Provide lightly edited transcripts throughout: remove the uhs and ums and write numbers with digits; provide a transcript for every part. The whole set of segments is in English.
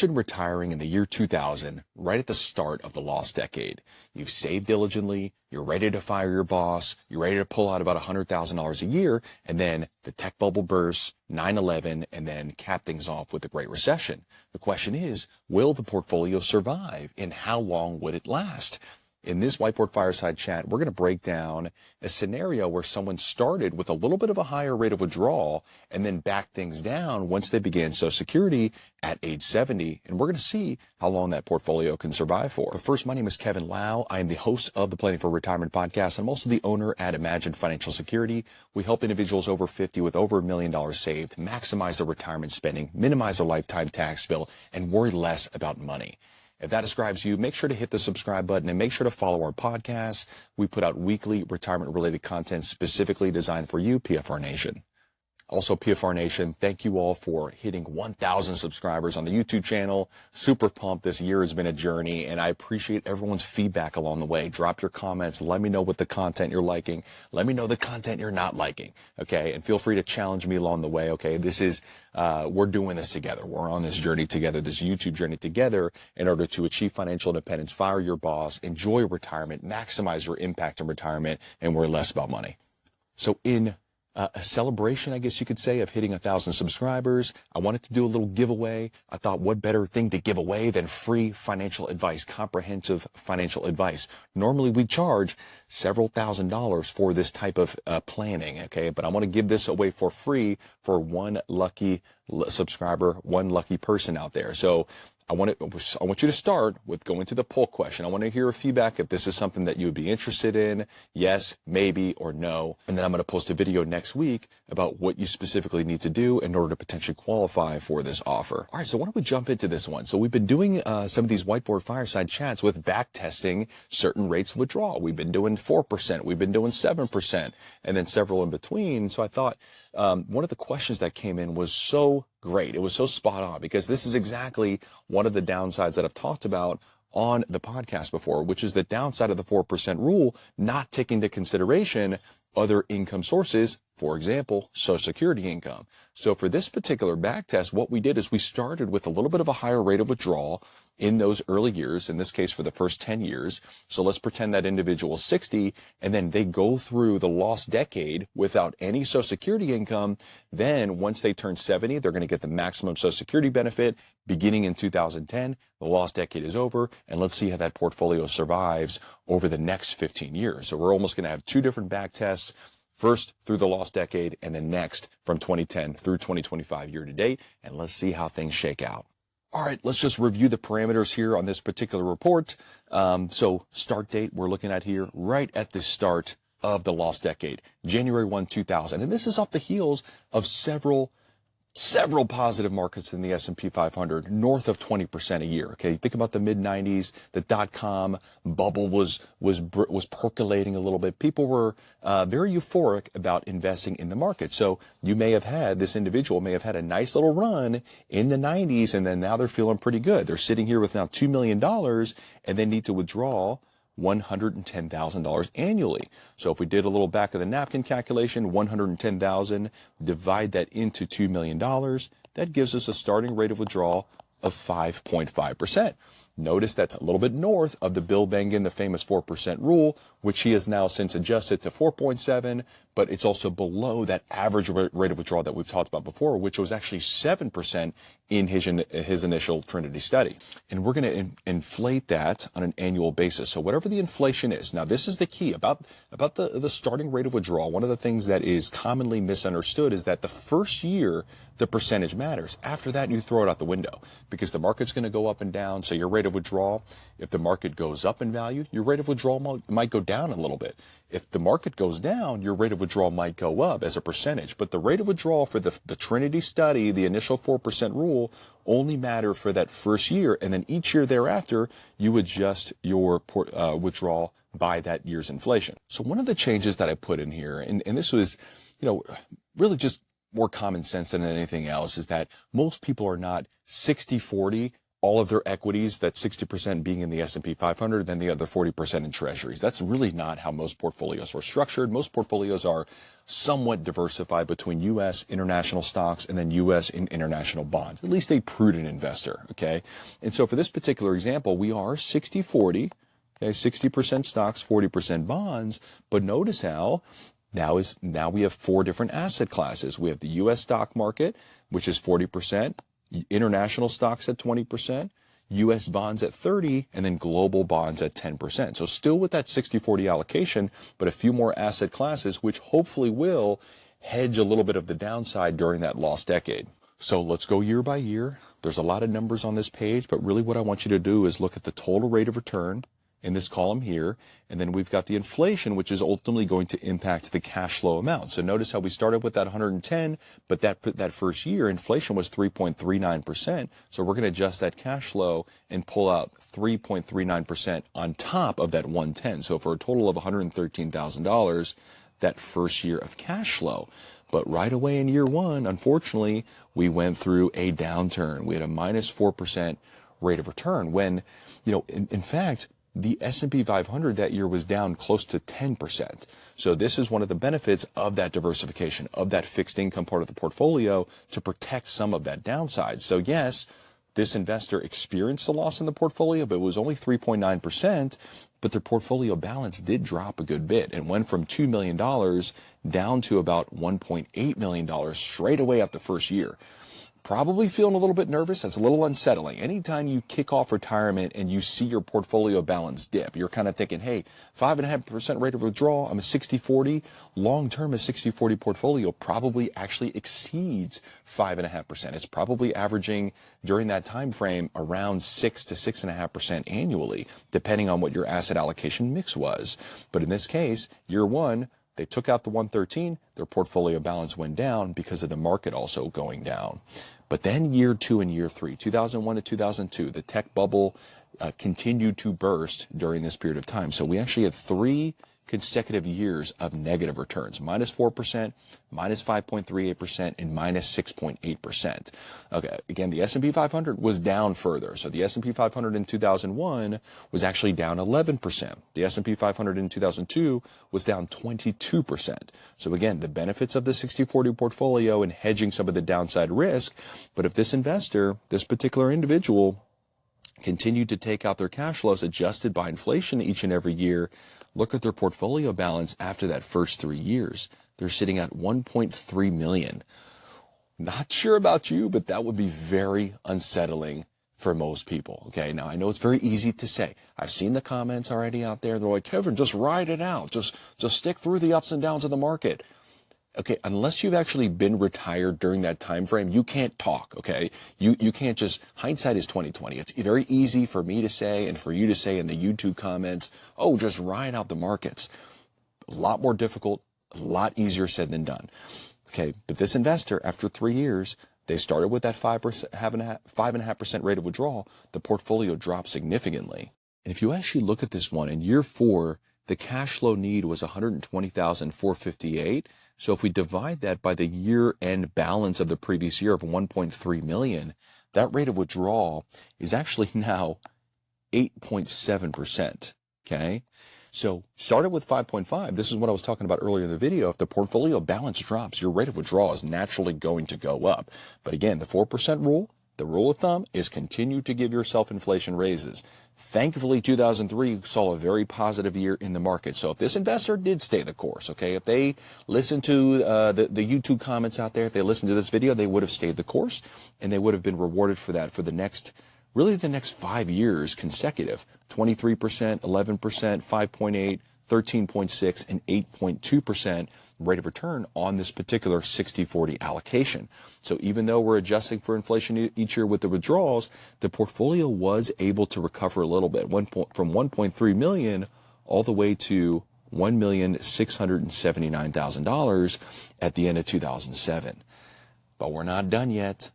Imagine retiring in the year 2000, right at the start of the lost decade. You've saved diligently, you're ready to fire your boss, you're ready to pull out about $100,000 a year, and then the tech bubble bursts, 9/11, and then cap things off with the Great Recession. The question is, will the portfolio survive, and how long would it last? In this Whiteboard Fireside Chat, we're going to break down a scenario where someone started with a little bit of a higher rate of withdrawal and then backed things down once they began Social Security at age 70. And we're going to see how long that portfolio can survive for. But first, my name is Kevin Lau. I am the host of the Planning for Retirement podcast. I'm also the owner at Imagine Financial Security. We help individuals over 50 with over $1 million saved maximize their retirement spending, minimize their lifetime tax bill, and worry less about money. If that describes you, make sure to hit the subscribe button and make sure to follow our podcast. We put out weekly retirement-related content specifically designed for you, PFR Nation. Also, PFR Nation, thank you all for hitting 1,000 subscribers on the YouTube channel. Super pumped. This year has been a journey, and I appreciate everyone's feedback along the way. Drop your comments. Let me know what the content you're liking. Let me know the content you're not liking, okay? And feel free to challenge me along the way, okay? This is, we're doing this together. We're on this journey together, this YouTube journey together in order to achieve financial independence, fire your boss, enjoy retirement, maximize your impact in retirement, and worry less about money. So in a celebration, I guess you could say, of hitting 1,000 subscribers, I wanted to do a little giveaway. I thought, what better thing to give away than free financial advice, comprehensive financial advice. Normally, we charge several $1,000s for this type of planning, okay? But I want to give this away for free for one lucky subscriber, one lucky person out there. So I want you to start with going to the poll question. I want to hear a feedback if this is something that you would be interested in, yes, maybe, or no. And then I'm going to post a video next week about what you specifically need to do in order to potentially qualify for this offer. All right, so why don't we jump into this one? So we've been doing some of these Whiteboard Fireside Chats with backtesting certain rates of withdrawal. We've been doing 4%, we've been doing 7%, and then several in between. So I thought one of the questions that came in was so great. It was so spot on because this is exactly one of the downsides that I've talked about on the podcast before, which is the downside of the 4% rule, not taking into consideration other income sources, for example, Social Security income. So for this particular back test, what we did is we started with a little bit of a higher rate of withdrawal in those early years, in this case for the first 10 years. So let's pretend that individual is 60, and then they go through the lost decade without any Social Security income. Then once they turn 70, they're going to get the maximum Social Security benefit beginning in 2010. The lost decade is over, and let's see how that portfolio survives over the next 15 years. So we're almost going to have two different back tests. First through the lost decade, and then next from 2010 through 2025 year to date, and let's see how things shake out. All right, let's just review the parameters here on this particular report. So start date we're looking at here right at the start of the lost decade, January 1, 2000. And this is off the heels of several positive markets in the S&P 500, north of 20% a year. Okay, think about the mid-90s. The dot-com bubble was percolating a little bit. People were very euphoric about investing in the market. So you may have had, this individual may have had a nice little run in the 90s, and then now they're feeling pretty good. They're sitting here with now $2 million, and they need to withdraw $110,000 annually. So if we did a little back of the napkin calculation, 110,000, divide that into $2 million, that gives us a starting rate of withdrawal of 5.5%. Notice that's a little bit north of the Bill Bengen, the famous 4% rule, which he has now since adjusted to 4.7, but it's also below that average rate of withdrawal that we've talked about before, which was actually 7% in his initial Trinity study. And we're going to inflate that on an annual basis. So whatever the inflation is, now this is the key about the starting rate of withdrawal. One of the things that is commonly misunderstood is that the first year, the percentage matters. After that, you throw it out the window because the market's going to go up and down. So your rate of withdrawal, if the market goes up in value, your rate of withdrawal might go down a little bit. If the market goes down, your rate of withdrawal might go up as a percentage. But the rate of withdrawal for the Trinity study, the initial 4% rule, only matter for that first year. And then each year thereafter, you adjust your withdrawal by that year's inflation. So one of the changes that I put in here, and this was, really just more common sense than anything else, is that most people are not 60-40 all of their equities, that 60% being in the S&P 500, then the other 40% in treasuries. That's really not how most portfolios are structured. Most portfolios are somewhat diversified between U.S. international stocks and then U.S. and international bonds, at least a prudent investor, okay? And so for this particular example, we are 60-40, okay, 60% stocks, 40% bonds, but notice how now we have four different asset classes. We have the U.S. stock market, which is 40%, international stocks at 20%, U.S. bonds at 30%, and then global bonds at 10%. So still with that 60-40 allocation, but a few more asset classes, which hopefully will hedge a little bit of the downside during that lost decade. So let's go year by year. There's a lot of numbers on this page, but really what I want you to do is look at the total rate of return in this column here, and then we've got the inflation, which is ultimately going to impact the cash flow amount. So notice how we started with that 110, but that first year inflation was 3.39%. So we're going to adjust that cash flow and pull out 3.39% on top of that 110. So for a total of $113,000 that first year of cash flow. But right away in year one, unfortunately, we went through a downturn. We had a minus 4% rate of return when, in fact, the S&P 500 that year was down close to 10%. So this is one of the benefits of that diversification, of that fixed income part of the portfolio, to protect some of that downside. So yes, this investor experienced a loss in the portfolio, but it was only 3.9%, but their portfolio balance did drop a good bit and went from $2 million down to about $1.8 million straight away after the first year. Probably feeling a little bit nervous. That's a little unsettling. Anytime you kick off retirement and you see your portfolio balance dip, you're kind of thinking, hey, 5.5% rate of withdrawal, I'm a 60-40. Long-term, a 60-40 portfolio probably actually exceeds 5.5%. It's probably averaging during that time frame around 6 to 6.5% annually, depending on what your asset allocation mix was. But in this case, year one, they took out the 113, their portfolio balance went down because of the market also going down. But then year two and year three, 2001 to 2002, the tech bubble continued to burst during this period of time. So we actually had 3 consecutive years of negative returns, minus 4%, minus 5.38%, and minus 6.8%. Okay, again, the S&P 500 was down further. So the S&P 500 in 2001 was actually down 11%. The S&P 500 in 2002 was down 22%. So again, the benefits of the 60-40 portfolio and hedging some of the downside risk. But if this investor, this particular individual, continued to take out their cash flows adjusted by inflation each and every year, look at their portfolio balance after that first 3 years. They're sitting at $1.3 million. Not sure about you, but that would be very unsettling for most people. Okay, now I know it's very easy to say. I've seen the comments already out there. They're like, Kevin, just ride it out. Just stick through the ups and downs of the market. Okay, unless you've actually been retired during that time frame, you can't talk, okay? You can't just, hindsight is 20/20. It's very easy for me to say and for you to say in the YouTube comments, oh, just ride out the markets. A lot more difficult, a lot easier said than done. Okay, but this investor, after 3 years, they started with that 5.5% rate of withdrawal. The portfolio dropped significantly. And if you actually look at this one, in year 4, the cash flow need was $120,458. So if we divide that by the year-end balance of the previous year of 1.3 million, that rate of withdrawal is actually now 8.7%, okay? So started with 5.5. This is what I was talking about earlier in the video. If the portfolio balance drops, your rate of withdrawal is naturally going to go up. But again, the 4% rule, the rule of thumb is continue to give yourself inflation raises. Thankfully, 2003 saw a very positive year in the market. So if this investor did stay the course, okay, if they listened to the YouTube comments out there, if they listened to this video, they would have stayed the course and they would have been rewarded for that for the next 5 years consecutive, 23%, 11%, 5.8, 13.6, and 8.2% rate of return on this particular 60-40 allocation. So even though we're adjusting for inflation each year with the withdrawals, the portfolio was able to recover a little bit, from 1.3 million all the way to $1,679,000 at the end of 2007. But we're not done yet.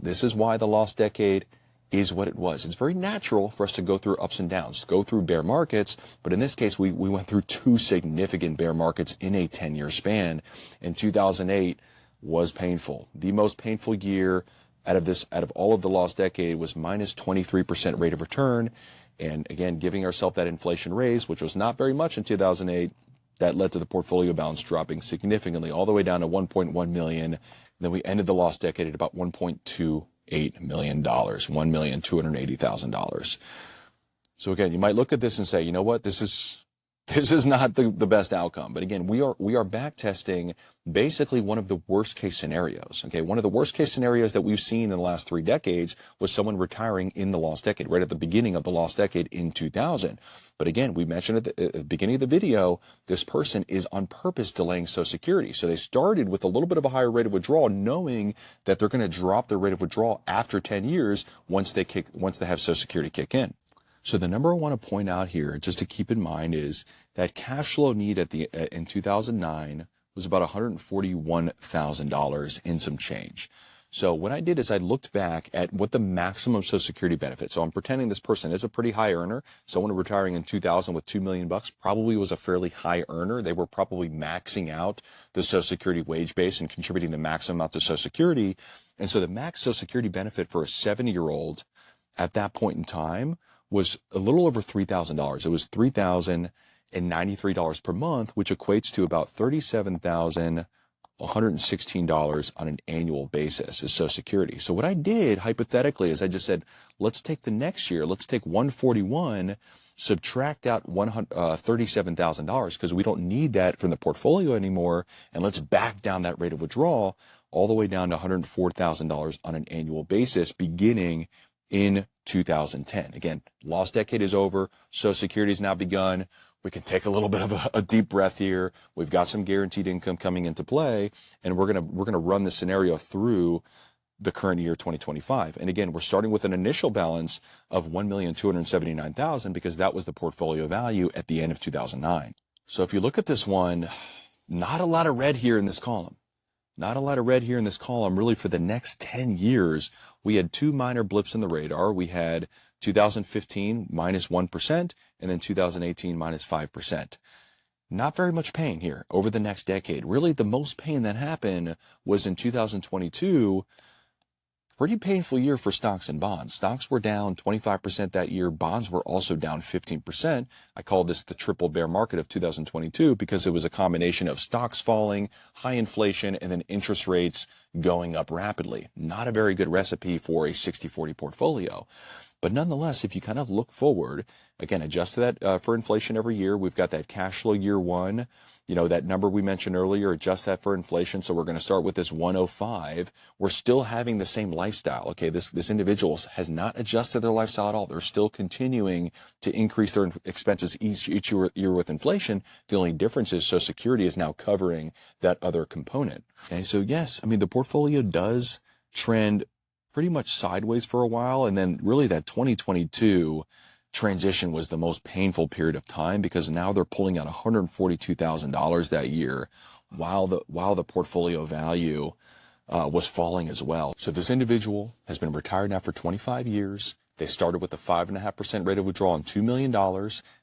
This is why the lost decade is what it was. It's very natural for us to go through ups and downs, to go through bear markets, but in this case, we went through 2 significant bear markets in a 10-year span, and 2008 was painful. The most painful year out of all of the lost decade was minus 23% rate of return. And again, giving ourselves that inflation raise, which was not very much in 2008, that led to the portfolio balance dropping significantly all the way down to 1.1 million. And then we ended the lost decade at about $1.28 million, $1,280,000. So again, you might look at this and say, you know what, this is not the best outcome. But again, we are back testing basically one of the worst case scenarios. Okay, one of the worst case scenarios that we've seen in the last 3 decades was someone retiring in the lost decade, right at the beginning of the lost decade in 2000. But again, we mentioned at the beginning of the video, this person is on purpose delaying Social Security. So they started with a little bit of a higher rate of withdrawal, knowing that they're going to drop their rate of withdrawal after 10 years once they have Social Security kick in. So the number I want to point out here, just to keep in mind, is that cash flow need in 2009 was about $141,000 in some change. So what I did is I looked back at what the maximum Social Security benefit. So I'm pretending this person is a pretty high earner. Someone retiring in 2000 with $2 million probably was a fairly high earner. They were probably maxing out the Social Security wage base and contributing the maximum amount to Social Security. And so the max Social Security benefit for a 70-year-old at that point in time was a little over $3,000. It was $3,093 per month, which equates to about $37,116 on an annual basis as Social Security. So what I did hypothetically is I just said, let's take the next year, let's take 141, subtract out $37,000 because we don't need that from the portfolio anymore, and let's back down that rate of withdrawal all the way down to $104,000 on an annual basis beginning in 2010. Again, lost decade is over. Social Security has now begun. We can take a little bit of a deep breath here. We've got some guaranteed income coming into play, and we're gonna run the scenario through the current year, 2025. And again, we're starting with an initial balance of $1,279,000 because that was the portfolio value at the end of 2009. So if you look at this one, not a lot of red here in this column. Not a lot of red here in this column. Really, for the next 10 years, we had 2 minor blips in the radar. We had 2015 minus 1%, and then 2018 minus 5%. Not very much pain here over the next decade. Really, the most pain that happened was in 2022. Pretty painful year for stocks and bonds. Stocks were down 25% that year. Bonds were also down 15%. I call this the triple bear market of 2022 because it was a combination of stocks falling, high inflation, and then interest rates going up rapidly. Not a very good recipe for a 60-40 portfolio. But nonetheless, if you kind of look forward, again, adjust that for inflation every year. We've got that cash flow year one, that number we mentioned earlier, adjust that for inflation. So we're going to start with this 105. We're still having the same lifestyle. Okay, this individual has not adjusted their lifestyle at all. They're still continuing to increase their expenses each year with inflation. The only difference is Social Security is now covering that other component. Okay, so yes, I mean, the portfolio does trend pretty much sideways for a while, and then really that 2022 transition was the most painful period of time because now they're pulling out $142,000 that year while the portfolio value was falling as well. So this individual has been retired now for 25 years. They started with a 5.5% rate of withdrawal on $2 million.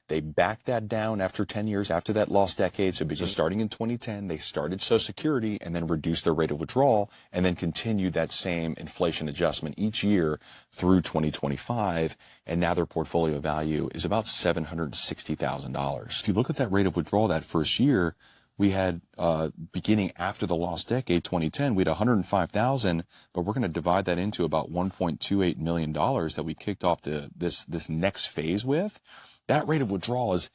They backed that down after 10 years, after that lost decade. So because starting in 2010, they started Social Security and then reduced their rate of withdrawal and then continued that same inflation adjustment each year through 2025. And now their portfolio value is about $760,000. If you look at that rate of withdrawal that first year, we had, beginning after the lost decade, 2010, we had 105,000, but we're going to divide that into about $1.28 million that we kicked off this next phase with. That rate of withdrawal is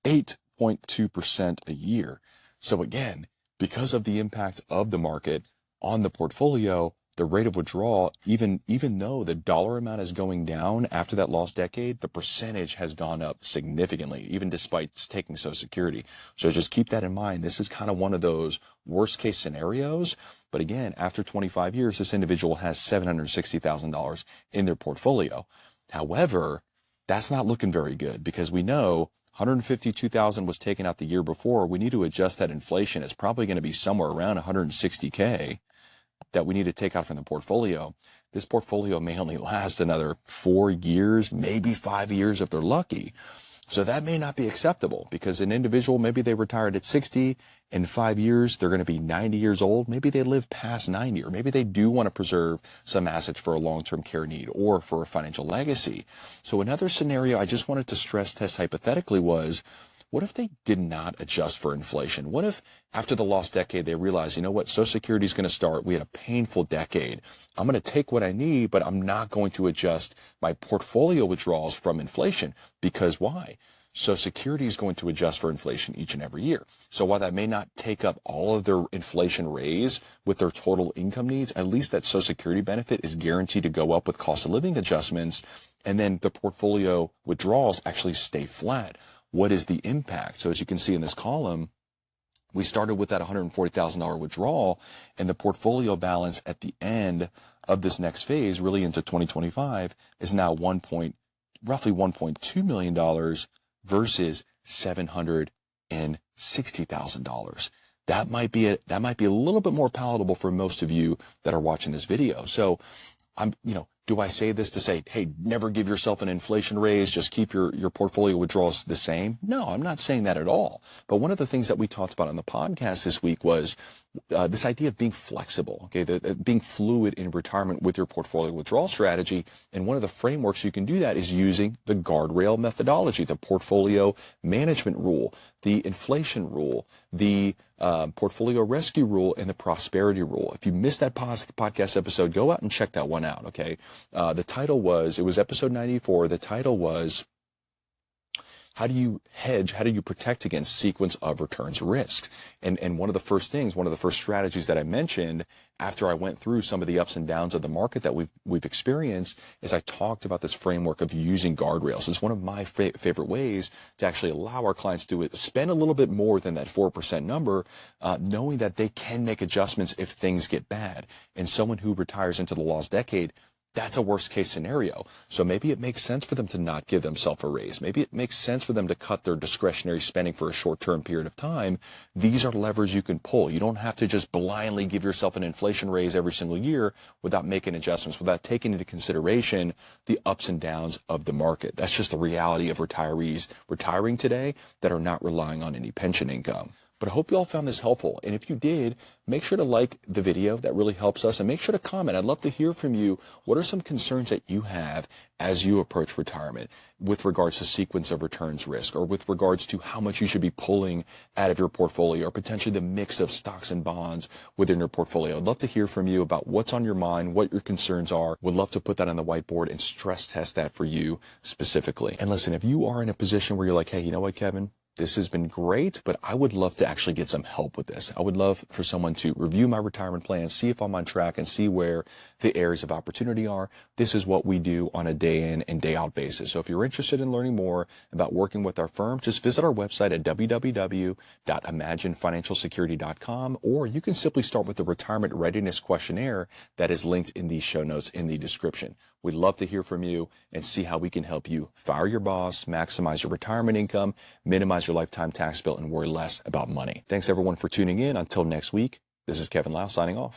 8.2% a year. So again, because of the impact of the market on the portfolio, the rate of withdrawal, even though the dollar amount is going down after that lost decade, the percentage has gone up significantly, even despite taking Social Security. So just keep that in mind. This is kind of one of those worst case scenarios. But again, after 25 years, this individual has $760,000 in their portfolio. However, that's not looking very good because we know 152,000 was taken out the year before. We need to adjust that inflation. It's probably going to be somewhere around 160K. That we need to take out from the portfolio. This portfolio may only last another 4 years, maybe 5 years if they're lucky. So that may not be acceptable because an individual, maybe they retired at 60, in 5 years, they're going to be 90 years old. Maybe they live past 90, or maybe they do want to preserve some assets for a long-term care need or for a financial legacy. So another scenario I just wanted to stress test hypothetically was, what if they did not adjust for inflation? What if after the lost decade, they realize, you know what, Social Security is going to start. We had a painful decade. I'm going to take what I need, but I'm not going to adjust my portfolio withdrawals from inflation. Because why? Social Security is going to adjust for inflation each and every year. So while that may not take up all of their inflation raise with their total income needs, at least that Social Security benefit is guaranteed to go up with cost of living adjustments, and then the portfolio withdrawals actually stay flat. What is the impact? So as you can see in this column, we started with that $140,000 withdrawal, and the portfolio balance at the end of this next phase, really into 2025, is now roughly $1.2 million versus $760,000. That might be a little bit more palatable for most of you that are watching this video. So do I say this to say, hey, never give yourself an inflation raise, just keep your portfolio withdrawals the same? No, I'm not saying that at all. But one of the things that we talked about on the podcast this week was this idea of being flexible, okay, being fluid in retirement with your portfolio withdrawal strategy. And one of the frameworks you can do that is using the guardrail methodology, the portfolio management rule, the inflation rule, the portfolio rescue rule, and the prosperity rule. If you missed that podcast episode, go out and check that one out, okay? The title was, it was episode 94. The title was, how do you hedge? How do you protect against sequence of returns risks? And one of the first strategies that I mentioned after I went through some of the ups and downs of the market that we've experienced is I talked about this framework of using guardrails. It's one of my favorite ways to actually allow our clients to spend a little bit more than that 4% number, knowing that they can make adjustments if things get bad. And someone who retires into the lost decade, that's a worst case scenario. So maybe it makes sense for them to not give themselves a raise. Maybe it makes sense for them to cut their discretionary spending for a short-term period of time. These are levers you can pull. You don't have to just blindly give yourself an inflation raise every single year without making adjustments, without taking into consideration the ups and downs of the market. That's just the reality of retirees retiring today that are not relying on any pension income. But I hope you all found this helpful. And if you did, make sure to like the video. That really helps us. And make sure to comment. I'd love to hear from you. What are some concerns that you have as you approach retirement with regards to sequence of returns risk, or with regards to how much you should be pulling out of your portfolio, or potentially the mix of stocks and bonds within your portfolio? I'd love to hear from you about what's on your mind, what your concerns are. Would love to put that on the whiteboard and stress test that for you specifically. And listen, if you are in a position where you're like, hey, you know what, Kevin? This has been great, but I would love to actually get some help with this. I would love for someone to review my retirement plan, see if I'm on track, and see where the areas of opportunity are. This is what we do on a day in and day out basis. So if you're interested in learning more about working with our firm, just visit our website at www.imaginefinancialsecurity.com, or you can simply start with the retirement readiness questionnaire that is linked in the show notes in the description. We'd love to hear from you and see how we can help you fire your boss, maximize your retirement income, minimize your lifetime tax bill, and worry less about money. Thanks everyone for tuning in. Until next week, this is Kevin Lau signing off.